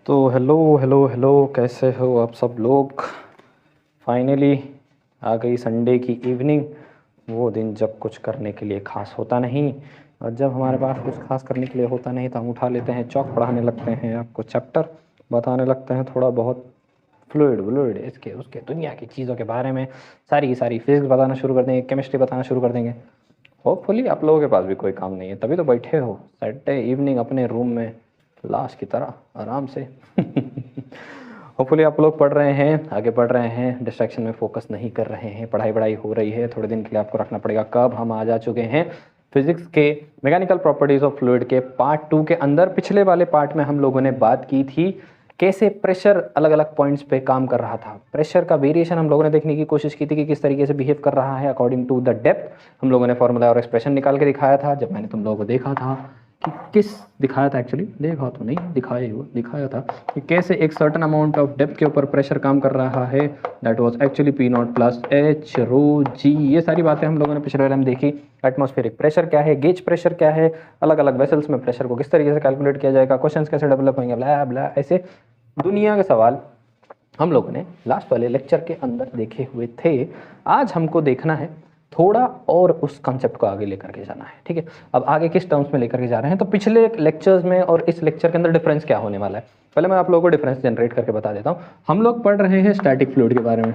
तो hello hello hello, कैसे हो आप सब लोग। फाइनली आ गई संडे की इवनिंग, वो दिन जब कुछ करने के लिए ख़ास होता नहीं। और जब हमारे पास कुछ खास करने के लिए होता नहीं तो हम उठा लेते हैं चौक, पढ़ाने लगते हैं आपको चैप्टर, बताने लगते हैं थोड़ा बहुत फ्लूइड व्लूइड इसके उसके दुनिया की चीज़ों के बारे में। सारी की सारी फिजिक्स बताना शुरू कर देंगे, केमिस्ट्री बताना शुरू कर देंगे। होपफुली आप लोगों के पास भी कोई काम नहीं है, तभी तो बैठे हो संडे इवनिंग अपने रूम में लाश की तरह आराम से। होपफुली आप लोग पढ़ रहे हैं, आगे बढ़ रहे हैं, डिस्ट्रैक्शन में फोकस नहीं कर रहे हैं, पढ़ाई हो रही है। थोड़े दिन के लिए आपको रखना पड़ेगा। कब हम आ जा चुके हैं फिजिक्स के मैकेनिकल प्रॉपर्टीज ऑफ फ्लूइड के पार्ट 2 के अंदर। पिछले वाले पार्ट में हम लोगों ने बात की थी कैसे प्रेशर अलग अलग पॉइंट्स पे काम कर रहा था। प्रेशर का वेरिएशन हम लोगों ने देखने की कोशिश की थी कि किस तरीके से बिहेव कर रहा है अकॉर्डिंग टू द डेप्थ। हम लोगों ने फॉर्मूला और एक्सप्रेशन निकाल के दिखाया था। जब मैंने तुम लोगों को देखा था कि किस दिखाया था, एक्चुअली देखा तो नहीं दिखाया था कि कैसे एक सर्टन अमाउंट ऑफ डेप्थ के ऊपर प्रेशर काम कर रहा है। That was actually P nought plus H rho G. ये सारी बातें हम लोगों ने पिछले वाले में देखी। एटमॉस्फेरिक प्रेशर क्या है, गेज प्रेशर क्या है, अलग अलग वेसल्स में प्रेशर को किस तरीके से कैलकुलेट किया जाएगा, क्वेश्चंस कैसे डेवलप होंगे, ब्ला ब्ला, ऐसे दुनिया के सवाल हम लोगों ने लास्ट वाले लेक्चर के अंदर देखे हुए थे। आज हमको देखना है थोड़ा और उस कॉन्सेप्ट को आगे लेकर के जाना है। ठीक है, अब आगे किस टर्म्स में लेकर के जा रहे हैं, तो पिछले लेक्चर्स में और इस लेक्चर के अंदर डिफरेंस क्या होने वाला है, पहले मैं आप लोगों को डिफरेंस जनरेट करके बता देता हूँ। हम लोग पढ़ रहे हैं स्टैटिक फ्लूइड के बारे में।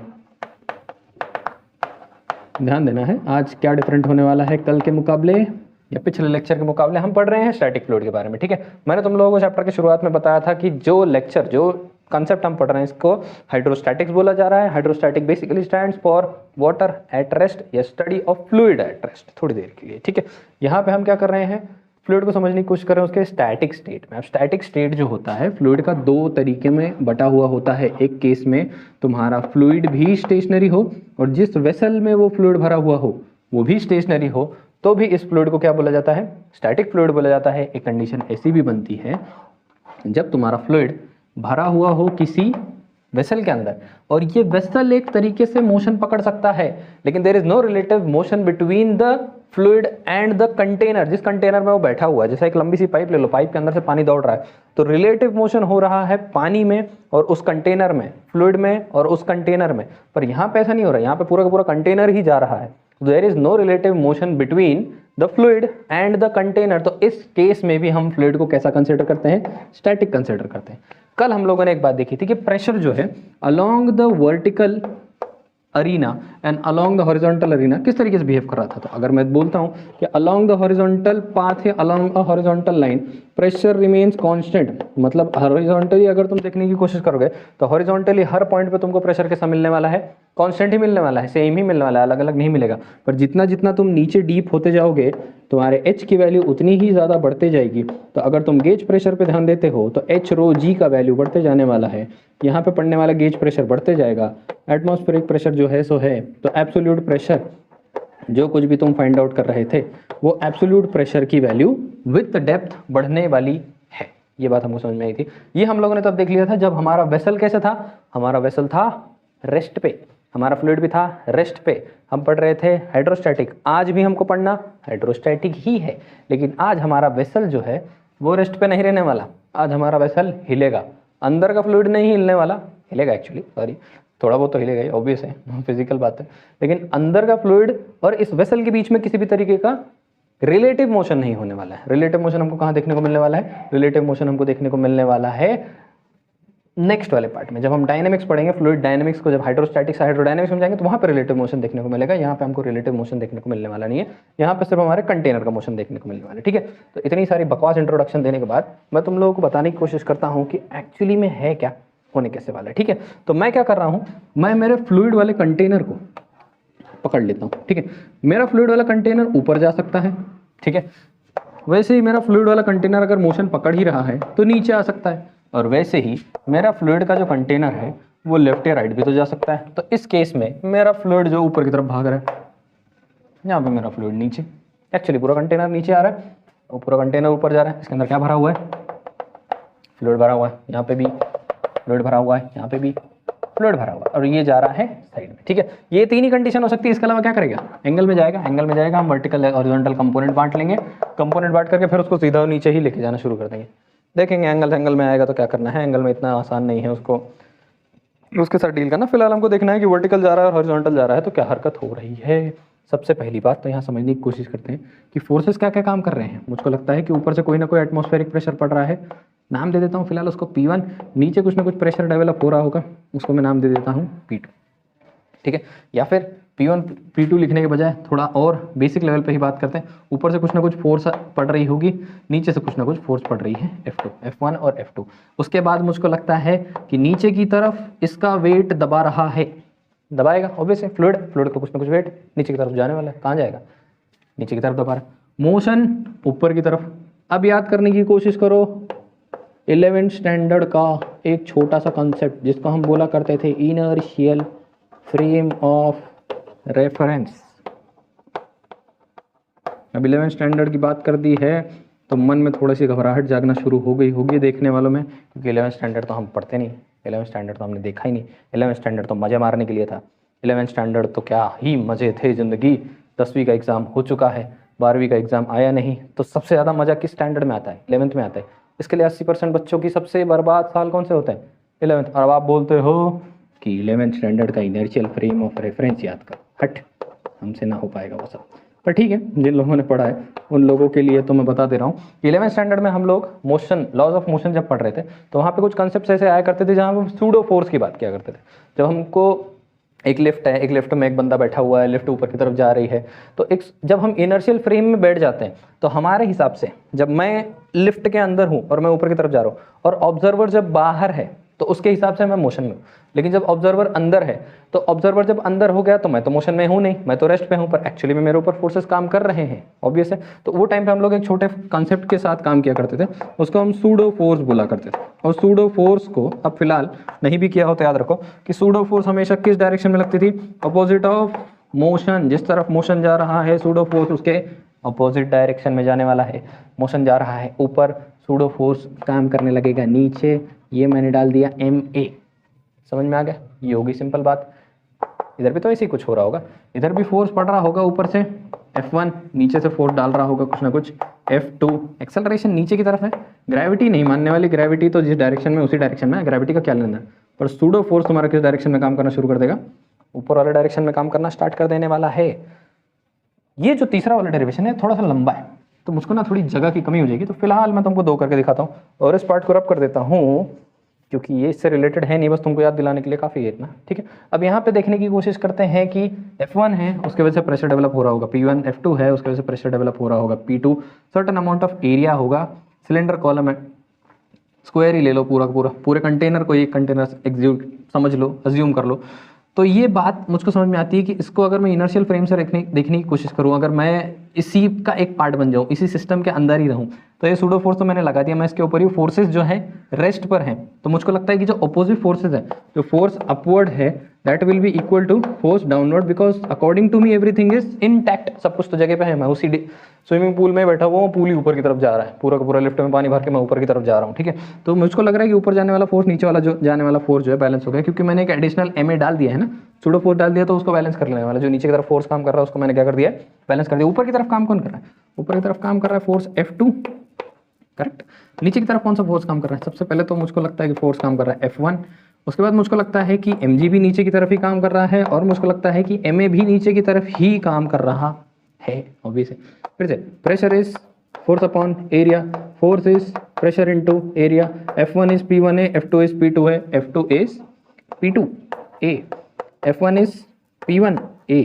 ध्यान देना है आज क्या डिफरेंट होने वाला है कल के मुकाबले या पिछले लेक्चर के मुकाबले। हम पढ़ रहे हैं स्टैटिक फ्लूइड के बारे में। ठीक है, मैंने तुम लोगों को चैप्टर के शुरुआत में बताया था कि जो लेक्चर जो कंसेप्ट हम पढ़ रहे हैं इसको हाइड्रोस्टैटिक्स बोला जा रहा है। Hydrostatic basically stands for water at rest या study of fluid at rest, थोड़ी देर के लिए। ठीक है, यहाँ पे हम क्या कर रहे हैं, फ्लूइड को समझने की कोशिश कर रहे हैं उसके स्टैटिक स्टेट में। अब स्टैटिक स्टेट जो होता है फ्लूइड का दो तरीके में बटा हुआ होता है। एक केस में तुम्हारा फ्लूइड भी स्टेशनरी हो और जिस वेसल में वो फ्लूइड भरा हुआ हो वो भी स्टेशनरी हो, तो भी इस फ्लूइड को क्या बोला जाता है, स्टैटिक फ्लूइड बोला जाता है। एक कंडीशन ऐसी भी बनती है जब तुम्हारा फ्लूइड भरा हुआ हो किसी वेसल के अंदर और ये वेसल एक तरीके से मोशन पकड़ सकता है, लेकिन there is no relative motion between the fluid and the container. जिस कंटेनर में वो बैठा हुआ है, जैसे एक लंबी सी पाइप ले लो, पाइप के अंदर से पानी दौड़ रहा है, तो रिलेटिव मोशन हो रहा है पानी में और उस कंटेनर में, फ्लूइड में और उस कंटेनर में। पर यहाँ पे ऐसा नहीं हो रहा है, यहाँ पे पूरा का पूरा कंटेनर ही जा रहा है। There is no relative motion between the fluid and the container. तो इस केस में भी हम फ्लूइड को कैसा कंसिडर करते हैं, स्टैटिक कंसिडर करते हैं। कल हम लोगों ने एक बात देखी थी कि प्रेशर जो है along the vertical arena and along the horizontal arena किस तरीके से बिहेव कर रहा था। तो अगर मैं बोलता हूं कि अलोंग द हॉरिजॉन्टल पाथ है, along a horizontal line pressure remains constant, मतलब हॉरिजॉन्टली अगर तुम देखने की कोशिश करोगे तो हॉरिजॉन्टली हर पॉइंट पे तुमको प्रेशर कैसा मिलने वाला है, कांस्टेंट ही मिलने वाला है, सेम ही मिलने वाला है, अलग अलग नहीं मिलेगा। पर जितना जितना तुम नीचे डीप होते जाओगे तुम्हारे एच की वैल्यू उतनी ही ज़्यादा बढ़ते जाएगी। तो अगर तुम गेज प्रेशर पे ध्यान देते हो तो एच रो जी का वैल्यू बढ़ते जाने वाला है। यहाँ पे पड़ने वाला गेज प्रेशर बढ़ते जाएगा। एटमॉस्फेरिक प्रेशर जो है सो है, तो एब्सोल्यूट प्रेशर जो कुछ भी तुम फाइंड आउट कर रहे थे वो एब्सोल्यूट प्रेशर की वैल्यू विद डेप्थ बढ़ने वाली है। ये बात हमको समझ में आई थी। ये हम लोगों ने तब देख लिया था जब हमारा वेसल कैसे था, हमारा वेसल था रेस्ट पे, हमारा फ्लूइड भी था रेस्ट पे। हम पढ़ रहे थे हाइड्रोस्टैटिक, आज भी हमको पढ़ना हाइड्रोस्टैटिक ही है, लेकिन आज हमारा वेसल जो है वो रेस्ट पे नहीं रहने वाला। आज हमारा वेसल हिलेगा, अंदर का फ्लूइड नहीं हिलने वाला, हिलेगा एक्चुअली, सॉरी थोड़ा बहुत तो हिलेगा ही, ऑब्वियस है, फिजिकल बात है, लेकिन अंदर का फ्लूइड और इस वेसल के बीच में किसी भी तरीके का रिलेटिव मोशन नहीं होने वाला है। रिलेटिव मोशन हमको कहाँ देखने को मिलने वाला है, रिलेटिव मोशन हमको देखने को मिलने वाला है नेक्स्ट वाले पार्ट में, जब हम डायनेमिक्स पढ़ेंगे, फ्लूइड डायनेमिक्स को, जब हाइड्रोस्टैटिक्स से हाइड्रोडायनेमिक्स में जाएंगे तो वहाँ पर रिलेटिव मोशन देखने को मिलेगा। यहाँ पे हमको रिलेटिव मोशन देखने को मिलने वाला नहीं है, यहाँ पे सिर्फ हमारे कंटेनर का मोशन देखने को मिलने वाला है। ठीक है, तो इतनी सारी बकवास इंट्रोडक्शन देने के बाद मैं तुम लोगों को बताने की कोशिश करता हूँ कि एक्चुअली में है क्या, होने कैसे वाला है। ठीक है, तो मैं क्या कर रहा हूँ, मैं मेरे फ्लूइड वाले कंटेनर को पकड़ लेता हूँ। ठीक है, मेरा फ्लूइड वाला कंटेनर ऊपर जा सकता है, ठीक है, वैसे ही मेरा फ्लूइड वाला कंटेनर अगर मोशन पकड़ ही रहा है तो नीचे आ सकता है, और वैसे ही मेरा फ्लूइड का जो कंटेनर है वो लेफ्ट या राइट भी तो जा सकता है। तो इस केस में मेरा फ्लूइड जो ऊपर की तरफ भाग रहा है, यहाँ पे मेरा फ्लूइड नीचे, एक्चुअली पूरा कंटेनर नीचे आ रहा है और पूरा कंटेनर ऊपर जा रहा है। इसके अंदर क्या भरा हुआ है, फ्लूइड भरा हुआ है, यहाँ पे भी फ्लूइड भरा हुआ है, यहाँ पे भी फ्लूइड भरा हुआ है, और ये जा रहा है साइड में। ठीक है, ये तीन ही कंडीशन हो सकती है। इसके अलावा क्या करेगा, एंगल में जाएगा, एंगल में जाएगा, हम वर्टिकल हॉरिजॉन्टल कंपोनेंट बांट लेंगे, कंपोनेंट बांट करके फिर उसको सीधा नीचे ही लेके जाना शुरू कर देंगे। देखेंगे एंगल में आएगा तो क्या करना है, एंगल में इतना आसान नहीं है उसको उसके साथ डील करना। फिलहाल हमको देखना है कि वर्टिकल जा रहा है और हॉरिजॉन्टल जा रहा है तो क्या हरकत हो रही है। सबसे पहली बात तो यहाँ समझने की कोशिश करते हैं कि फोर्सेस क्या क्या काम कर रहे हैं। मुझको लगता है कि ऊपर से कोई ना कोई एटमॉस्फेरिक प्रेशर पड़ रहा है, नाम दे देता हूँ फिलहाल उसको P1। नीचे कुछ ना कुछ प्रेशर डेवलप हो रहा होगा, उसको मैं नाम दे देता हूँ P2, ठीक है। या फिर P1 P2 लिखने के बजाय थोड़ा और बेसिक लेवल पे ही बात करते हैं। ऊपर से कुछ ना कुछ फोर्स पड़ रही होगी, नीचे से कुछ ना कुछ फोर्स पड़ रही है F2, F1 और F2। उसके बाद मुझको लगता है कि नीचे की तरफ इसका वेट दबा रहा है, दबाएगा ऑब्वियस है, फ्लूइड का कुछ ना कुछ वेट नीचे की तरफ जाने वाला है, कहाँ जाएगा, नीचे की तरफ दबा रहा है। मोशन ऊपर की तरफ। अब याद करने की कोशिश करो 11th स्टैंडर्ड का एक छोटा सा कंसेप्ट जिसको हम बोला करते थे इनर्शियल फ्रेम ऑफ रेफरेंस। अब 11th स्टैंडर्ड की बात कर दी है तो मन में थोड़ी सी घबराहट जागना शुरू हो गई होगी देखने वालों में, क्योंकि 11th स्टैंडर्ड तो हम पढ़ते नहीं, 11th स्टैंडर्ड तो हमने देखा ही नहीं। 11th स्टैंडर्ड तो मज़े मारने के लिए था, 11th स्टैंडर्ड तो क्या ही मज़े थे ज़िंदगी। 10वीं का एग्ज़ाम हो चुका है, 12वीं का एग्ज़ाम आया नहीं, तो सबसे ज़्यादा मज़ा किस स्टैंडर्ड में आता है, 11th में आता है। इसके लिए 80% बच्चों की सबसे बर्बाद साल कौन से होते हैं, 11th। और अब आप बोलते हो कि 11th स्टैंडर्ड का इनर्शियल फ्रेम ऑफ रेफरेंस याद कर, हट, हमसे ना हो पाएगा वो सब। पर ठीक है, जिन लोगों ने पढ़ा है उन लोगों के लिए तो मैं बता दे रहा हूँ। 11th स्टैंडर्ड में हम लोग मोशन, लॉज ऑफ मोशन जब पढ़ रहे थे तो वहाँ पे कुछ कॉन्सेप्ट्स ऐसे आया करते थे जहाँ हम सूडो फोर्स की बात किया करते थे। जब हमको एक लिफ्ट है, एक लिफ्ट में एक बंदा बैठा हुआ है, लिफ्ट ऊपर की तरफ जा रही है, तो एक जब हम इनर्शियल फ्रेम में बैठ जाते हैं तो हमारे हिसाब से जब मैं लिफ्ट के अंदर हूँ और मैं ऊपर की तरफ जा रहा हूँ और ऑब्जर्वर जब बाहर है तो उसके हिसाब से मैं मोशन में हूँ। लेकिन जब ऑब्जर्वर अंदर है तो ऑब्जर्वर जब अंदर हो गया तो मैं तो मोशन में हूँ नहीं, मैं तो रेस्ट पे हूँ, पर एक्चुअली में मेरे ऊपर फोर्सेस काम कर रहे हैं, ऑब्वियस है। तो वो टाइम पे हम लोग एक छोटे कॉन्सेप्ट के साथ काम किया करते थे, उसको हम सूडो फोर्स बोला करते थे। और सूडो फोर्स को अब फिलहाल नहीं भी किया हो तो याद रखो कि सूडो फोर्स हमेशा किस डायरेक्शन में लगती थी, अपोजिट ऑफ मोशन। जिस तरफ मोशन जा रहा है सूडो फोर्स उसके अपोजिट डायरेक्शन में जाने वाला है। मोशन जा रहा है ऊपर, सूडो फोर्स काम करने लगेगा नीचे। ये मैंने डाल दिया MA, समझ में आ गया, ये होगी सिंपल बात। इधर भी तो ऐसे ही कुछ हो रहा होगा, इधर भी फोर्स पड़ रहा होगा ऊपर से F1, नीचे से फोर्स डाल रहा होगा कुछ ना कुछ F2। एक्सेलरेशन नीचे की तरफ है, ग्रेविटी नहीं मानने वाली, ग्रेविटी तो जिस डायरेक्शन में उसी डायरेक्शन में है, ग्रेविटी का क्या लेना है। पर सूडो फोर्स तुम्हारा किस डायरेक्शन में काम करना शुरू कर देगा, ऊपर वाले डायरेक्शन में काम करना स्टार्ट कर देने वाला है। ये जो तीसरा वाला डेरिवेशन है थोड़ा सा लंबा है तो मुझको ना थोड़ी जगह की कमी हो जाएगी, तो फिलहाल मैं तुमको 2 करके दिखाता हूँ और इस पार्ट को रब कर देता हूँ क्योंकि ये इससे रिलेटेड है नहीं, बस तुमको याद दिलाने के लिए काफ़ी है इतना, ठीक है। अब यहाँ पे देखने की कोशिश करते हैं कि F1 है उसके वजह से प्रेशर डेवलप हो रहा होगा P1, F2 है उसके वजह से प्रेशर डेवलप हो रहा होगा P2, certain amount of area होगा, सिलेंडर कॉलम है, स्क्वायर ही ले लो पूरा पूरा, पूरे कंटेनर को एक कंटेनर एग्जीक्यूट समझ लो, अज्यूम कर लो। तो ये बात मुझको समझ में आती है कि इसको अगर मैं इनर्शियल फ्रेम से देखने की कोशिश करूँ, अगर मैं इसी का एक पार्ट बन जाऊँ, इसी सिस्टम के अंदर ही रहूँ, तो ये सूडो फोर्स तो मैंने लगा दिया, मैं इसके ऊपर ही फोर्सेस जो हैं रेस्ट पर हैं। तो मुझको लगता है कि जो अपोजिट फोर्सेस है, जो फोर्स अपवर्ड है that will be equal to force downward, because according to me everything is intact, सब कुछ तो जगह पे है। मैं उसी स्विमिंग पूल में बैठा हुआ हूँ, पूल ही ऊपर की तरफ जा रहा है, पूरा का पूरा लिफ्ट में पानी भर के मैं ऊपर की तरफ जा रहा हूँ, ठीक है। तो मुझको लग रहा है कि ऊपर जाने वाला फोर्स नीचे वाला जो जाने वाला फोर्स जो है बैलेंस हो गया, क्योंकि मैंने एक एडिशनल MA डाल दिया है ना, सूडो फोर्स डाल दिया तो उसको बैलेंस कर लेने वाला। जो नीचे की तरफ फोर्स काम कर रहा है उसको मैंने क्या कर दिया, बैलेंस कर दिया। ऊपर की तरफ काम कौन कर रहा है, ऊपर की तरफ काम कर रहा है फोर्स F2, करेक्ट। नीचे की तरफ कौन सा फोर्स काम कर रहा है, सबसे पहले तो मुझको लगता है कि फोर्स काम कर रहा है F1, उसके बाद मुझको लगता है कि MG भी नीचे की तरफ ही काम कर रहा है, और मुझको लगता है कि MA भी नीचे की तरफ ही काम कर रहा है, ऑब्वियस है। फिर से pressure is force upon area, force is pressure into area, F1 is P1A, F2 is P2 है, F2 is P2A, F1 is P1A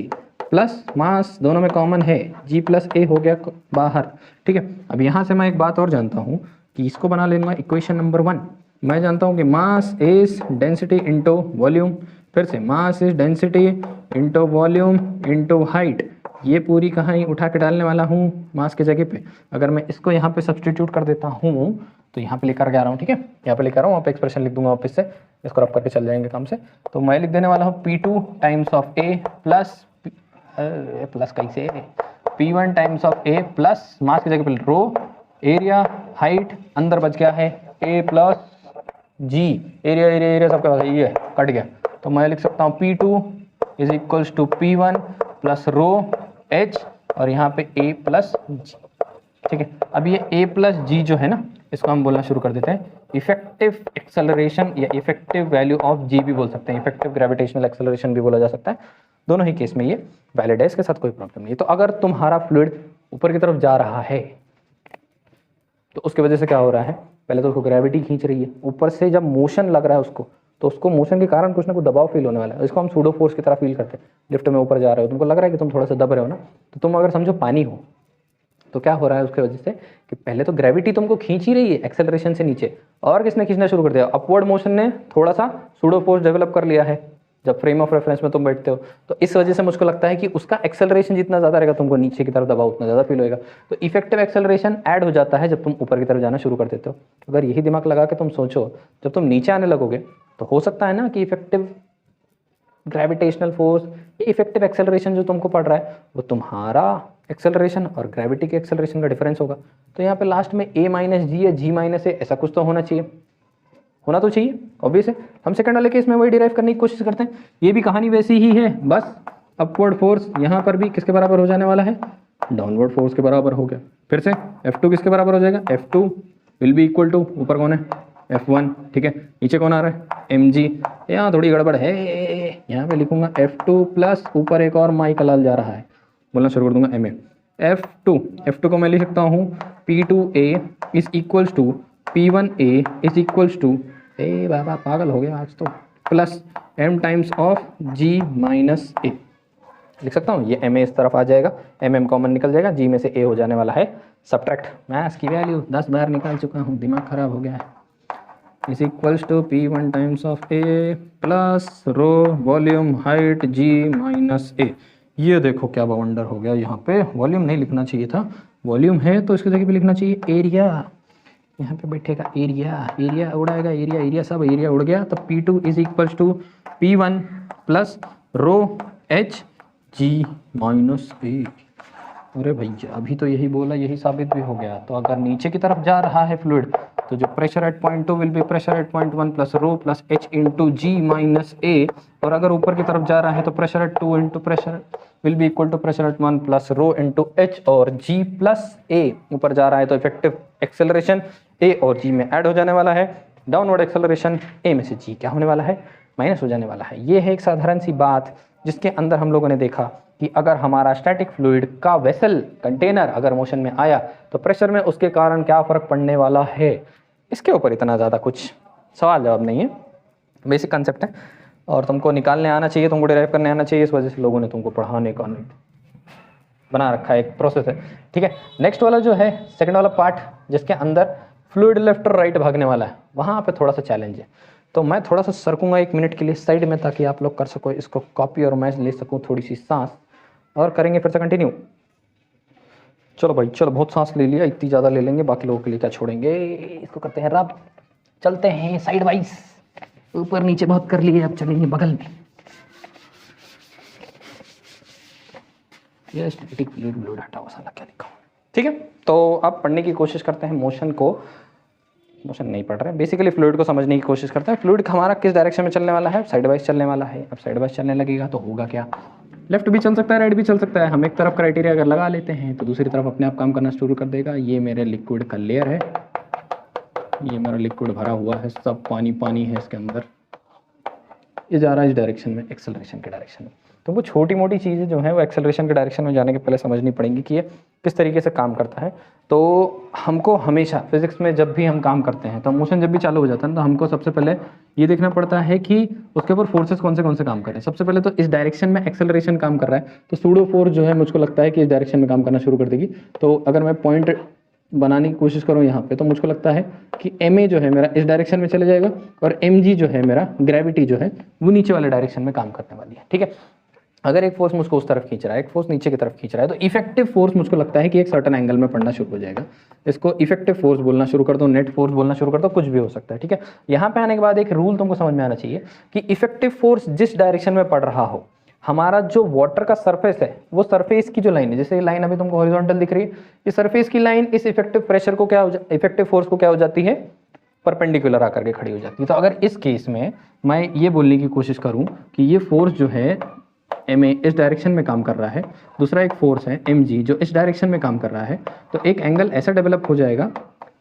plus mass दोनों में कॉमन है, G प्लस A हो गया बाहर, ठीक है। अब यहाँ से मैं एक बात और जानता हूँ कि इसको बना लेना इक्वेशन नंबर 1। मैं जानता हूँ कि mass is density into volume, फिर से mass is density into volume into height. ये पूरी कहानी उठा के डालने वाला हूँ मास के जगह पे। अगर मैं इसको यहाँ पे सब्सटीट्यूट कर देता हूँ तो यहाँ पे लेकर के आ रहा हूँ, ठीक है, यहाँ पे लेकर आ रहा हूँ, वहाँ पे एक्सप्रेशन लिख दूंगा वापस से, इसको रब करके चल जाएंगे काम से। तो मैं लिख देने वाला हूँ P2 times of A plus plus कैसे P1 times of A plus mass की जगह पे रो, एरिया, हाइट, अंदर बच गया है A plus G, area area area सबके पास ये कट गया, तो मैं लिख सकता हूँ P2 is equals to P1 plus rho H और यहाँ पे A प्लस G, ठीक है। अब ये A प्लस G जो है ना, इसको हम बोलना शुरू कर देते हैं इफेक्टिव एक्सेलरेशन या इफेक्टिव वैल्यू ऑफ जी भी बोल सकते हैं, इफेक्टिव ग्रेविटेशनल एक्सेलरेशन भी बोला जा सकता है। दोनों ही केस में ये वैलिड है, इसके साथ कोई प्रॉब्लम नहीं है। तो अगर तुम्हारा फ्लूइड ऊपर की तरफ जा रहा है तो उसकी वजह से क्या हो रहा है, पहले तो उसको ग्रेविटी खींच रही है, ऊपर से जब मोशन लग रहा है उसको, तो उसको मोशन के कारण कुछ ना कुछ दबाव फील होने वाला है। इसको हम सूडो फोर्स की तरह फील करते हैं। लिफ्ट में ऊपर जा रहे हो, तुमको लग रहा है कि तुम थोड़ा सा दब रहे हो ना, तो तुम अगर समझो पानी हो तो क्या हो रहा है उसकी वजह से कि पहले तो ग्रेविटी तुमको खींच ही रही है एक्सेलरेशन से नीचे, और किसने खींचना शुरू कर दिया, अपवर्ड मोशन ने थोड़ा सा सूडो फोर्स डेवलप कर लिया है जब फ्रेम ऑफ रेफरेंस में तुम बैठते हो। तो इस वजह से मुझको लगता है कि उसका एक्सेलरेशन जितना ज़्यादा रहेगा तुमको नीचे की तरफ दबाव उतना ज़्यादा फील होगा। तो इफेक्टिव एक्सेलरेशन ऐड हो जाता है जब तुम ऊपर की तरफ जाना शुरू कर देते हो। अगर यही दिमाग लगा के तुम सोचो, जब तुम नीचे आने लगोगे तो हो सकता है ना कि effective gravitational force, effective acceleration जो तुमको पड़ रहा है वो तुम्हारा एक्सेलरेशन और ग्रेविटी के एक्सेलरेशन का डिफरेंस होगा। तो यहाँ पे लास्ट में a माइनस जी या g माइनस ए ऐसा कुछ तो होना चाहिए, होना तो चाहिए, ऑब्वियस है। हम सेकंड वाले केस में वही डिराइव करने की कोशिश करते हैं। ये भी कहानी वैसी ही है, बस अपवर्ड फोर्स यहाँ पर भी किसके बराबर हो जाने वाला है, डाउनवर्ड फोर्स के बराबर हो गया। फिर से F2 किसके बराबर हो जाएगा, F2 will be equal to, ऊपर कौन है F1, ठीक है, नीचे कौन आ रहा है mg। यहाँ थोड़ी गड़बड़ है, यहाँ पे लिखूंगा F2 प्लस ऊपर एक और माइकलाल जा रहा है, बोलना शुरू कर दूंगा ma। F2 को मैं लिख सकता हूँ P2a is equals to P1a is equals to, ए बाबा पागल हो गया आज तो, plus m times of g minus a लिख सकता हूँ। ये ma इस तरफ आ जाएगा, mm कॉमन निकल जाएगा, g में से a हो जाने वाला है सब्ट्रैक्ट। मैथ्स की वैल्यू 10 बार निकाल चुका हूँ, दिमाग खराब हो गया है। Is equals to P1 times of a plus rho volume height g minus a. ये देखो क्या बवंडर हो गया, यहाँ पे वॉल्यूम नहीं लिखना चाहिए था, वॉल्यूम है तो इसकी जगह पे लिखना चाहिए एरिया। यहाँ पे बैठेगा एरिया उड़ाएगा, एरिया सब एरिया उड़ गया। तो P2 is equals to P1 plus rho H G minus a. अरे भैया अभी तो यही बोला, यही साबित भी हो गया। तो अगर नीचे की तरफ जा रहा है फ्लूइड तो जो pressure at point 2 will be pressure at point 1 plus rho plus H into g minus a, और अगर ऊपर की तरफ जा रहा है तो pressure at 2 into pressure will be equal to pressure at 1 plus rho into H और G प्लस ए। ऊपर जा रहा है तो इफेक्टिव एक्सेलरेशन A और G में ऐड हो जाने वाला है, डाउनवर्ड एक्सेलरेशन A में से G क्या होने वाला है, माइनस हो जाने वाला है। ये है एक साधारण सी बात जिसके अंदर हम लोगों ने देखा कि अगर हमारा स्टैटिक फ्लूइड का वेसल कंटेनर अगर मोशन में आया तो प्रेशर में उसके कारण क्या फ़र्क पड़ने वाला है। इसके ऊपर इतना ज़्यादा कुछ सवाल जवाब नहीं है, बेसिक कंसेप्ट है और तुमको निकालने आना चाहिए, तुमको डिराइव करने आना चाहिए। इस वजह से लोगों ने तुमको पढ़ाने का बना रखा है, एक प्रोसेस है, ठीक है। नेक्स्ट वाला जो है सेकंड वाला पार्ट जिसके अंदर फ्लूइड लेफ्ट और राइट भागने वाला है, वहाँ पे थोड़ा सा चैलेंज है। तो मैं थोड़ा सा सरकूंगा 1 मिनट के लिए साइड में ताकि आप लोग कर सको इसको कॉपी और मैं ले सकूँ थोड़ी सी सांस, और करेंगे फिर से कंटिन्यू। चलो भाई चलो, बहुत सांस ले लिया, इतनी ज़्यादा ले लेंगे, बाकी लोगों के लिए क्या छोड़ेंगे। इसको करते हैं रब, चलते हैं साइड वाइज, ऊपर नीचे बहुत कर लिए, अब चलेंगे बगल में। ये स्टैटिक फ्लूइड हटाओ, साला क्या लिखा हुआ, ठीक है। तो अब पढ़ने की कोशिश करते हैं मोशन को, मोशन नहीं पढ़ रहे हैं, बेसिकली फ्लूइड को समझने की कोशिश करते हैं। फ्लूइड हमारा किस डायरेक्शन में चलने वाला है, साइड वाइज चलने वाला है। अब साइड वाइज चलने लगेगा तो होगा क्या, लेफ्ट भी चल सकता है, राइट भी चल सकता है। हम एक तरफ क्राइटेरिया अगर लगा लेते हैं तो दूसरी तरफ अपने आप काम करना शुरू कर देगा। ये मेरे लिक्विड का लेयर है, ये मेरा लिक्विड भरा हुआ है, सब पानी पानी है इसके अंदर, ये जा रहा है इस डायरेक्शन में, एक्सेलरेशन के डायरेक्शन में। तुमको छोटी मोटी चीज़ें जो हैं वो एक्सेलरेशन के डायरेक्शन में जाने के पहले समझनी पड़ेंगी कि ये किस तरीके से काम करता है। तो हमको हमेशा फिजिक्स में जब भी हम काम करते हैं तो मोशन जब भी चालू हो जाता है तो हमको सबसे पहले ये देखना पड़ता है कि उसके ऊपर फोर्सेस कौन से काम कर रहे हैं। सबसे पहले तो इस डायरेक्शन में एक्सेलरेशन काम कर रहा है, तो सूडो फोर्स जो है मुझको लगता है कि इस डायरेक्शन में काम करना शुरू कर देगी। तो अगर मैं पॉइंट बनाने की कोशिश करूँ यहाँ पे तो मुझको लगता है कि ma जो है मेरा इस डायरेक्शन में चले जाएगा और mg जो है मेरा ग्रेविटी जो है वो नीचे वाले डायरेक्शन में काम करने वाली है, ठीक है। अगर एक फोर्स मुझको उस तरफ खींच रहा है, एक फोर्स नीचे की तरफ खींच रहा है, तो इफेक्टिव फोर्स मुझको लगता है कि एक सर्टेन एंगल में पड़ना शुरू हो जाएगा। इसको इफेक्टिव फोर्स बोलना शुरू कर दो, नेट फोर्स बोलना शुरू कर दो, कुछ भी हो सकता है, ठीक है। यहाँ पे आने के बाद एक रूल तुमको समझ में आना चाहिए कि इफेक्टिव फोर्स जिस डायरेक्शन में पड़ रहा हो, हमारा जो वाटर का सरफेस है वो सरफेस की जो लाइन है, जैसे ये लाइन अभी तुमको हॉरिजॉन्टल दिख रही है, ये सरफेस की लाइन इस इफेक्टिव प्रेशर को इफेक्टिव फोर्स को क्या हो जाती है, परपेंडिकुलर आकर के खड़ी हो जाती है। तो अगर इस केस में मैं ये बोलने की कोशिश करूं कि ये फोर्स जो है ma इस डायरेक्शन में काम कर रहा है, दूसरा एक फोर्स है mg जो इस डायरेक्शन में काम कर रहा है, तो एक एंगल ऐसा डेवलप हो जाएगा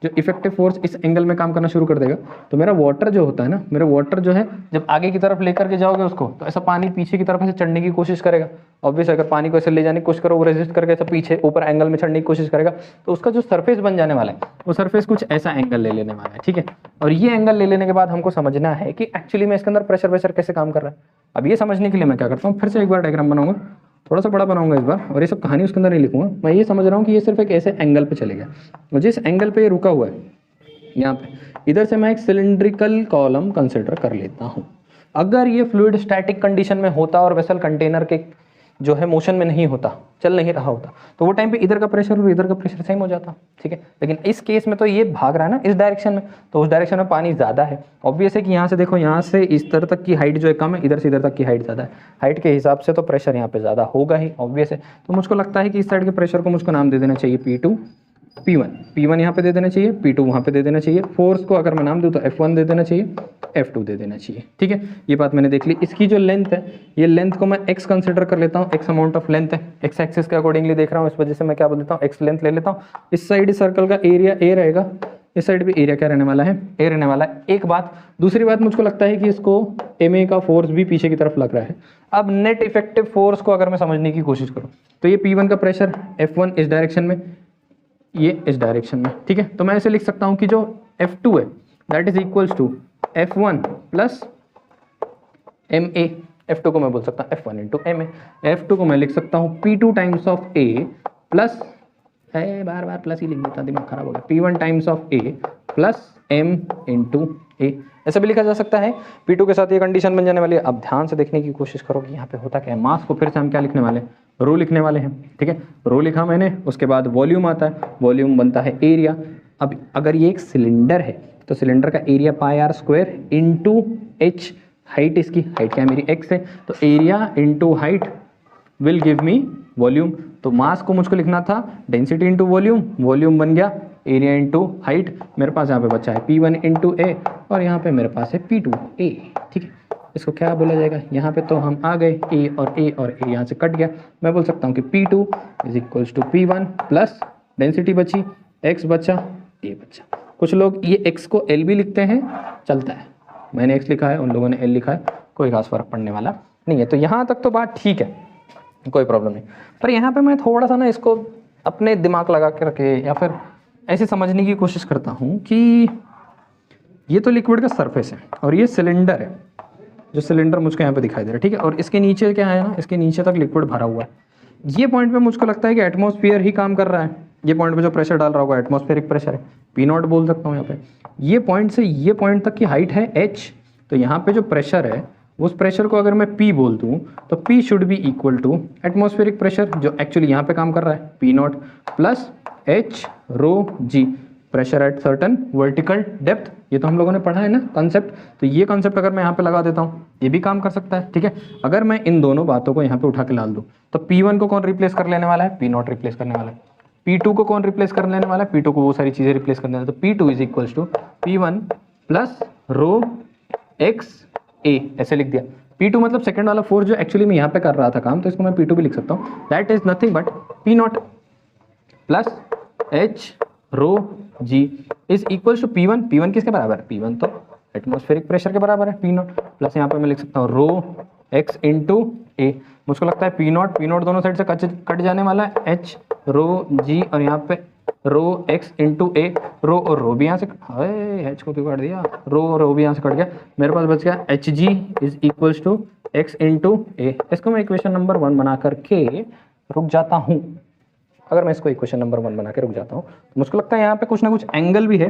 जो इफेक्टिव फोर्स इस एंगल में काम करना शुरू कर देगा, तो मेरा वाटर जो होता है ना, मेरा वाटर जो है जब आगे की तरफ लेकर के जाओगे उसको, तो ऐसा पानी पीछे की तरफ ऐसे चढ़ने की कोशिश करेगा। ऑब्वियस अगर पानी को ऐसे ले जाने की कोशिश करो, वो रेजिस्ट करके ऐसा पीछे ऊपर एंगल में चढ़ने की कोशिश करेगा, तो उसका जो सरफेस बन जाने वाला है वो सरफेस कुछ ऐसा एंगल ले लेने वाला है, ठीक है। और ये एंगल ले लेने के बाद हमको समझना है कि एक्चुअली में इसके अंदर प्रेशर वेशर कैसे काम कर रहा है। अब ये समझने के लिए मैं क्या करता हूँ, फिर से एक बार डायग्राम बनाऊंगा, थोड़ा सा बड़ा बनाऊंगा इस बार, और ये सब कहानी उसके अंदर नहीं लिखूंगा। मैं ये समझ रहा हूँ कि ये सिर्फ एक ऐसे एंगल पे चलेगा, और जिस एंगल पे ये रुका हुआ है यहाँ पे, इधर से मैं एक सिलिंड्रिकल कॉलम कंसिडर कर लेता हूँ। अगर ये फ्लूइड स्टैटिक कंडीशन में होता और वेसल कंटेनर के जो है मोशन में नहीं होता, चल नहीं रहा होता, तो वो टाइम पे इधर का प्रेशर और इधर का प्रेशर सेम हो जाता, ठीक है। लेकिन इस केस में तो ये भाग रहा है ना इस डायरेक्शन में, तो उस डायरेक्शन में पानी ज़्यादा है। ऑब्वियस है कि यहाँ से देखो, यहाँ से इस तरह तक की हाइट जो है कम है, इधर से इधर तक की हाइट ज़्यादा है। हाइट के हिसाब से तो प्रेशर यहाँ पे ज़्यादा होगा ही, ऑब्वियस है। तो मुझको लगता है कि इस साइड के प्रेशर को मुझको नाम दे देना चाहिए P2, P1 यहाँ पे दे देना चाहिए, P2 वहाँ पे दे देना चाहिए। फोर्स को अगर मैं नाम दूँ तो F1 दे देना चाहिए, F2 दे देना चाहिए, ठीक है। ये बात मैंने देख ली। इसकी जो लेंथ है, ये लेंथ को मैं x कंसिडर कर लेता हूँ, x अमाउंट ऑफ लेंथ है, x एक्सिस के अकॉर्डिंगली देख रहा हूँ, इस वजह से मैं क्या बोल देता हूँ, x लेंथ ले लेता हूँ। इस साइड सर्कल का एरिया a रहेगा, इस साइड भी एरिया क्या रहने वाला है, a रहने वाला है। एक बात, दूसरी बात मुझको लगता है कि इसको ma का फोर्स भी पीछे की तरफ लग रहा है। अब नेट इफेक्टिव फोर्स को अगर मैं समझने की कोशिश करूँ, तो ये P1 का प्रेशर, F1 इस डायरेक्शन में, ये इस डायरेक्शन में, ठीक है। तो मैं ऐसे लिख सकता हूँ कि जो F2 है that is equals to F1 plus ma। F2 को मैं बोल सकता हूँ F1 इंटू ma। F2 को मैं लिख सकता हूँ P2 times of a plus, बार बार प्लस ही लिख देता, दिमाग खराब हो गया, P1 times of a plus m into a। ऐसे भी लिखा जा सकता है। P2 के साथ ये कंडीशन बन जाने वाली है। अब ध्यान से देखने की कोशिश करो कि यहाँ पे होता क्या है। मास को फिर से हम क्या लिखने वाले हैं, रो लिखने वाले हैं, ठीक है। रो लिखा मैंने, उसके बाद वॉल्यूम आता है, वॉल्यूम बनता है एरिया। अब अगर ये एक सिलेंडर है तो सिलेंडर का area pi r square into h, height इसकी, हाइट क्या है मेरी x है, तो area into height will give me volume. तो मास को मुझको लिखना था डेंसिटी इंटू वॉल्यूम, वॉल्यूम बन गया एरिया इंटू हाइट। मेरे पास यहाँ पे बचा है P1 इंटू ए, और यहाँ पे मेरे पास है P2a, ठीक है। इसको क्या बोला जाएगा, यहाँ पे तो हम आ गए a और a यहाँ से कट गया। मैं बोल सकता हूँ कि P2 is equals to P1 plus density बची, x बचा, a बचा। कुछ लोग ये x को l भी लिखते हैं, चलता है। मैंने x लिखा है, उन लोगों ने l लिखा है, कोई खास फर्क पड़ने वाला नहीं है। तो यहाँ तक तो बात ठीक है, कोई प्रॉब्लम नहीं। पर यहाँ पे मैं थोड़ा सा ना इसको अपने दिमाग लगा के रखे या फिर ऐसे समझने की कोशिश करता हूँ कि ये तो लिक्विड का सरफेस है और ये सिलेंडर है, जो सिलेंडर मुझको यहाँ पे दिखाई दे रहा है, ठीक है। और इसके नीचे क्या है ना, इसके नीचे तक लिक्विड भरा हुआ है। ये पॉइंट पे मुझको लगता है कि एटमॉस्फेयर ही काम कर रहा है। ये पॉइंट पे जो प्रेशर डाल रहा होगा एटमॉस्फेरिक प्रेशर है, P0 बोल सकता हूँ यहाँ पे। ये पॉइंट से ये पॉइंट तक की हाइट है h, तो यहाँ पे जो प्रेशर है उस प्रेशर को अगर मैं P बोल दूँ तो P should be equal to atmospheric pressure, जो एक्चुअली यहाँ पे काम कर रहा है P0 plus h rho g, pressure at certain vertical depth. ये तो हम लोगों ने पढ़ा है ना कंसेप्ट। तो ये कंसेप्ट अगर मैं यहाँ पे लगा देता हूँ, ये भी काम कर सकता है, ठीक है। अगर मैं इन दोनों बातों को यहाँ पे उठा के डाल दूँ तो P1 को कौन रिप्लेस कर लेने वाला है, P0 रिप्लेस करने वाला है। P2 को कौन रिप्लेस कर लेने वाला है, P2 को वो सारी चीज़ें रिप्लेस करने वाला है। तो P2 is equals to P1 plus rho x a, ऐसे लिख दिया। P2 मतलब सेकंड वाला फोर्स जो एक्चुअली मैं यहाँ पे कर रहा था काम, तो इसको मैं P2 भी लिख सकता हूँ। That is nothing but P0 plus h rho g is equals to P1। P1 किसके बराबर है, P1 तो एटमॉस्फेरिक प्रेशर के बराबर है P0, प्लस यहाँ पे मैं लिख सकता हूँ रो x इंटू ए। मुझको लगता है P0 दोनों साइड से कट जाने वाला है, h रो g और यहाँ पे रो x इंटू ए। रो और रो भी यहाँ से, h को क्यों काट दिया, रो भी यहाँ से कट गया। मेरे पास बच गया H G is equals to x into a. इसको मैं इक्वेशन नंबर 1 बना करके रुक जाता हूँ। अगर मैं इसको इक्वेशन नंबर 1 बना के रुक जाता हूँ तो मुझको लगता है यहाँ पे कुछ ना कुछ एंगल भी है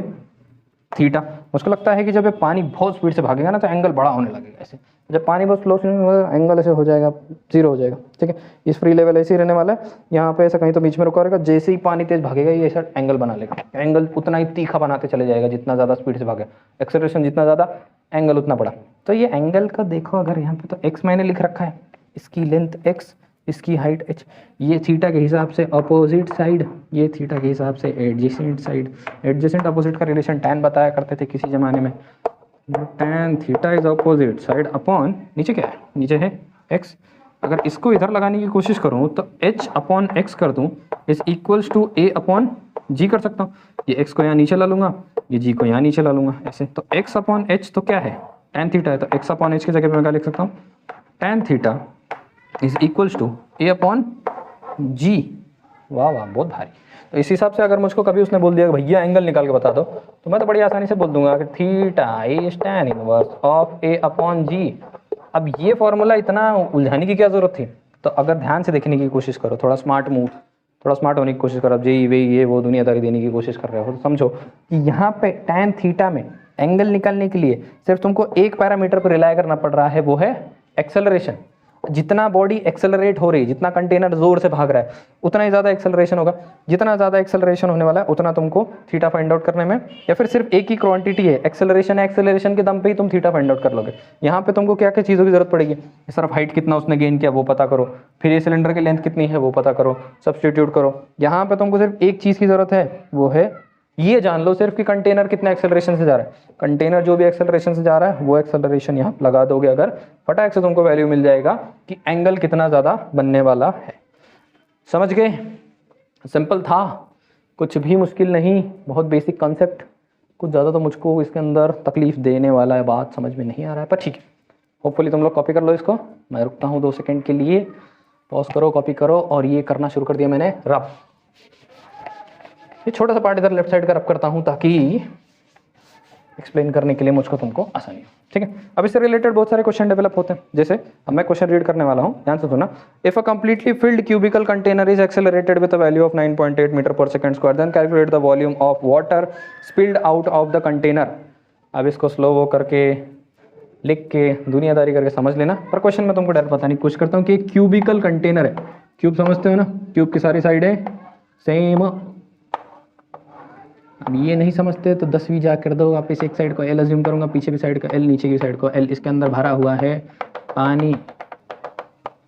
थीटा। मुझको लगता है कि जब ये पानी बहुत स्पीड से भागेगा ना तो एंगल बड़ा होने लगेगा ऐसे। जब पानी बहुत स्लो से एंगल ऐसे हो जाएगा, 0 हो जाएगा, ठीक है। इस फ्री लेवल ऐसे ही रहने वाला है, यहाँ पे ऐसा कहीं तो बीच में रुका रहेगा। जैसे ही पानी तेज भागेगा ये ऐसा एंगल बना लेगा, एंगल उतना ही तीखा बनाते चले जाएगा जितना ज़्यादा स्पीड से भागे। एक्सेलरेशन जितना ज़्यादा एंगल उतना बड़ा। तो ये एंगल का देखो, अगर यहाँ पे तो x मैंने लिख रखा है, इसकी लेंथ x, इसकी हाइट h। ये थीटा के हिसाब से अपोजिट साइड, ये थीटा के हिसाब से एडजेसेंट साइड। एडजेसेंट अपोजिट का रिलेशन tan बताया करते थे किसी ज़माने में। tan theta is opposite side upon, नीचे क्या है, नीचे है x। अगर इसको इधर लगाने की कोशिश करूँ तो h अपॉन x कर दूँ is equals to a upon g कर सकता हूँ, ये x को यहाँ नीचे ला लूंगा, ये g को यहाँ नीचे ला लूंगा ऐसे। तो x अपॉन h तो क्या है, tan थीटा है, तो x अपॉन h की जगह पे मैं क्या लिख सकता हूँ, tan theta is equals to a upon g। वाह वाह बहुत भारी। तो इस हिसाब से अगर मुझको कभी उसने बोल दिया कि भैया एंगल निकाल के बता दो, तो मैं तो बड़ी आसानी से बोल दूंगा कि theta is tan inverse of a upon g। अब ये फॉर्मूला इतना उलझाने की क्या जरूरत थी। तो अगर ध्यान से देखने की कोशिश करो, थोड़ा स्मार्ट होने की कोशिश करो, अब जेई वे ये वो दुनियादारी देने की कोशिश कर रहे हो, तो समझो कि यहाँ पे tan थीटा में एंगल निकालने के लिए सिर्फ तुमको एक पैरामीटर पर रिलाय करना पड़ रहा है, वो है एक्सेलरेशन। जितना बॉडी एक्सेलरेट हो रही है, जितना कंटेनर जोर से भाग रहा है, उतना ही ज़्यादा एक्सेलरेशन होगा। जितना ज़्यादा एक्सेलरेशन होने वाला है, उतना तुमको थीटा फाइंड आउट करने में, या फिर सिर्फ एक ही क्वांटिटी है एक्सेलरेशन है, एक्सेलरेशन के दम पे ही तुम थीटा फाइंड आउट कर लोगे। यहाँ पे तुमको क्या क्या चीज़ों की जरूरत पड़ेगी, सिर्फ हाइट कितना उसने गेन किया वो पता करो, फिर ये सिलेंडर की लेंथ कितनी है वो पता करो, सब्सटीट्यूट करो। यहाँ पे तुमको सिर्फ एक चीज़ की जरूरत है, वो है ये जान लो सिर्फ कि कंटेनर कितना एक्सेलरेशन से जा रहा है। कंटेनर जो भी एक्सेलरेशन से जा रहा है वो एक्सेलरेशन यहाँ लगा दोगे, अगर फटाक से तुमको वैल्यू मिल जाएगा कि एंगल कितना ज़्यादा बनने वाला है। समझ गए, सिंपल था, कुछ भी मुश्किल नहीं, बहुत बेसिक कॉन्सेप्ट। कुछ ज़्यादा तो मुझको इसके अंदर तकलीफ देने वाला है, बात समझ में नहीं आ रहा है, पर ठीक है। होपफुली तुम लोग कॉपी कर लो इसको। मैं रुकता हूँ 2 सेकेंड के लिए, पॉज करो, कॉपी करो, और ये करना शुरू कर दिया मैंने रब। ये छोटा सा पार्ट इधर लेफ्ट साइड का रब करता हूँ ताकि एक्सप्लेन करने के लिए मुझको तुमको आसानी हो, ठीक है। अब इससे रिलेटेड बहुत सारे क्वेश्चन डेवलप होते हैं। जैसे अब मैं क्वेश्चन रीड करने वाला हूँ, ध्यान से सुना। If a completely filled cubical container is accelerated with a value of 9.8 metre per second square, then calculate the volume of water spilled out of the container. अब इसको स्लो वो करके लिख के दुनियादारी करके समझ लेना, पर क्वेश्चन में तुमको डायरेक्ट बताने की कोशिश करता हूँ कि एक क्यूबिकल कंटेनर है। क्यूब समझते हो ना, क्यूब की सारी साइडें सेम। अब ये नहीं समझते तो 10वीं जा कर दो वापस। एक साइड को एल अज्यूम करूंगा, पीछे की साइड का एल, नीचे की साइड को एल। इसके अंदर भरा हुआ है पानी,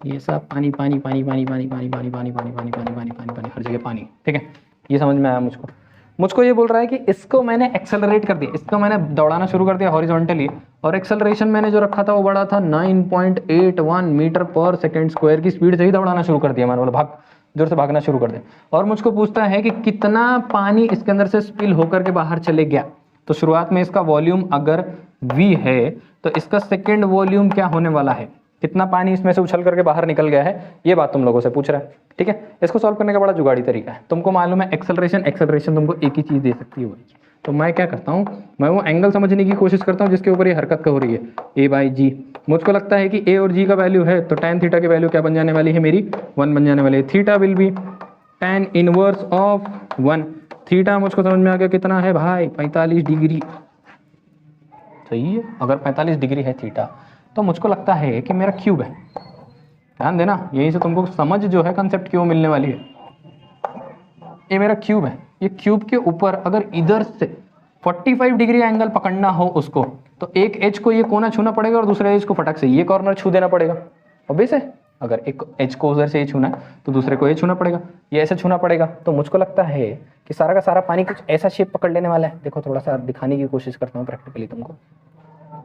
ये सब पानी पानी पानी पानी पानी पानी पानी पानी पानी पानी पानी पानी पानी पानी हर जगह पानी, ठीक है। ये समझ में आया मुझको ये बोल रहा है कि इसको मैंने एक्सेलरेट कर दिया, इसको मैंने दौड़ाना शुरू कर दिया हॉरिजॉन्टली, और एक्सेलरेशन मैंने जो रखा था वो बड़ा था 9.81 मीटर पर सेकेंड स्क्वायर की स्पीड से ही दौड़ाना शुरू कर दिया मैंने, बोला भाग, जोर से भागना शुरू कर दे। और मुझको पूछता है कि कितना पानी इसके अंदर से स्पिल होकर के बाहर चले गया। तो शुरुआत में इसका वॉल्यूम अगर V है तो इसका सेकेंड वॉल्यूम क्या होने वाला है, कितना पानी इसमें से उछल करके बाहर निकल गया है, ये बात तुम लोगों से पूछ रहा है, ठीक है। इसको सॉल्व करने का बड़ा जुगाड़ी तरीका है। तुमको मालूम है एक्सेलरेशन तुमको एक ही चीज़ दे सकती है, वही। तो मैं क्या करता हूँ, मैं वो एंगल समझने की कोशिश करता हूँ जिसके ऊपर ये हरकत हो रही है, A/G। मुझको लगता है कि A और G का वैल्यू है, तो tan थीटा की वैल्यू क्या बन जाने वाली है मेरी, 1 बन जाने वाली है। Theta will be tan inverse of 1। Theta मुझको समझ में आ गया कितना है भाई, 45 डिग्री। सही है, अगर 45 डिग्री है थीटा तो मुझको लगता है कि मेरा क्यूब है। ध्यान देना, यहीं से तुमको समझ जो है कंसेप्ट क्यों मिलने वाली है। ये मेरा क्यूब है, ये क्यूब के ऊपर अगर इधर से 45 डिग्री एंगल पकड़ना हो उसको, तो एक एज को ये कोना छूना पड़ेगा और दूसरे एज को फटक से ये कॉर्नर छू देना पड़ेगा। ऑब्वियस है, अगर एक एज को उधर से ये छूना है तो दूसरे को ये छूना पड़ेगा, ये ऐसे छूना पड़ेगा। तो मुझको लगता है कि सारा का सारा पानी कुछ ऐसा शेप पकड़ लेने वाला है। देखो थोड़ा सा दिखाने की कोशिश करता हूँ प्रैक्टिकली तुमको।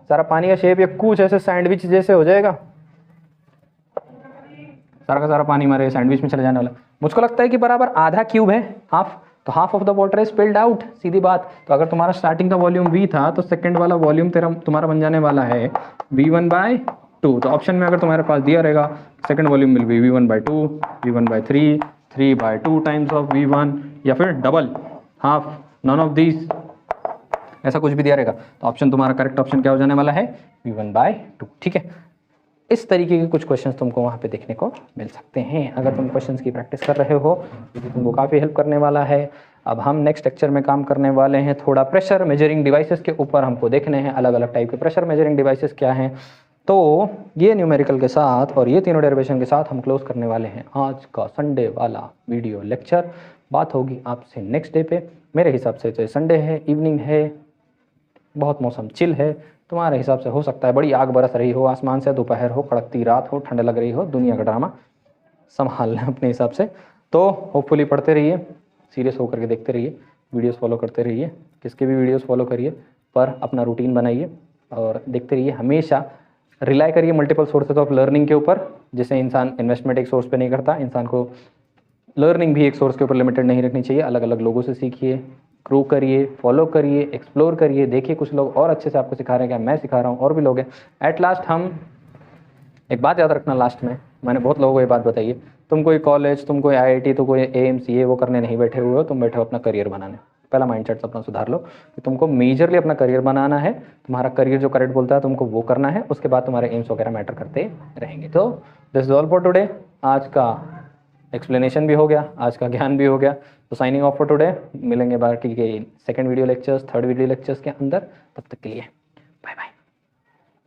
सारा पानी का शेप ये कुछ ऐसे सैंडविच जैसे हो जाएगा, सारा का सारा पानी हमारे सैंडविच में चले जाने वाला। मुझको लगता है कि बराबर आधा क्यूब है, हाफ, तो half of the water is spilled out, सीधी बात। तो अगर तुम्हारा स्टार्टिंग का वॉल्यूम V था तो सेकंड वाला वॉल्यूम तुम्हारा बन जाने वाला है V1/2। तो ऑप्शन में अगर तुम्हारे पास दिया रहेगा second volume will be V1/2, V1/3, 3/2 times of V1, या फिर double, half, none of this, ऐसा कुछ भी दिया रहेगा, तो ऑप्शन तुम्हारा करेक्ट ऑप्शन क्या हो जाने वाला है, V1/2, ठीक है। इस तरीके के कुछ क्वेश्चंस तुमको वहाँ पे देखने को मिल सकते हैं अगर तुम क्वेश्चंस की प्रैक्टिस कर रहे हो, तो तुमको काफ़ी हेल्प करने वाला है। अब हम नेक्स्ट लेक्चर में काम करने वाले हैं थोड़ा प्रेशर मेजरिंग डिवाइसेस के ऊपर। हमको देखने हैं अलग अलग टाइप के प्रेशर मेजरिंग डिवाइसेस क्या हैं। तो ये न्यूमेरिकल के साथ और ये तीनों डेरिवेशन के साथ हम क्लोज करने वाले हैं आज का संडे वाला वीडियो लेक्चर। बात होगी आपसे नेक्स्ट डे पे। मेरे हिसाब से तो संडे है, इवनिंग है, बहुत मौसम चिल है। तुम्हारे हिसाब से हो सकता है बड़ी आग बरस रही हो आसमान से, दोपहर हो, कड़कती रात हो, ठंड लग रही हो, दुनिया का ड्रामा संभाल लें अपने हिसाब से। तो होपफुली पढ़ते रहिए, सीरियस होकर के देखते रहिए, वीडियोस फॉलो करते रहिए, किसके भी वीडियोस फॉलो करिए, पर अपना रूटीन बनाइए और देखते रहिए। हमेशा रिलाई करिए मल्टीपल सोर्सेज ऑफ लर्निंग के ऊपर, जिसे इंसान इन्वेस्टमेंट एक सोर्स पे नहीं करता, इंसान को लर्निंग भी एक सोर्स के ऊपर लिमिटेड नहीं रखनी चाहिए, अलग अलग लोगों से सीखिए, ग्रो करिए, फॉलो करिए, एक्सप्लोर करिए, देखिए कुछ लोग और अच्छे से आपको सिखा रहे हैं, क्या मैं सिखा रहा हूँ, और भी लोग हैं। एट लास्ट हम एक बात याद रखना, लास्ट में मैंने बहुत लोगों को ये बात बताई है, तुम कोई कॉलेज, तुम कोई IIT, तो कोई AMCA वो करने नहीं बैठे हुए हो, तुम बैठे हो अपना करियर बनाने। पहला माइंडसेट अपना सुधार लो कि तुमको मेजरली अपना करियर बनाना है, तुम्हारा करियर जो करेक्ट बोलता है तुमको वो करना है, उसके बाद तुम्हारे एम्स वगैरह मैटर करते रहेंगे। तो this is all for today. आज का एक्सप्लेनेशन भी हो गया, आज का ज्ञान भी हो गया। तो साइनिंग ऑफ फॉर टुडे, मिलेंगे बाकी के second video lectures, third video lectures के अंदर। तब तक के लिए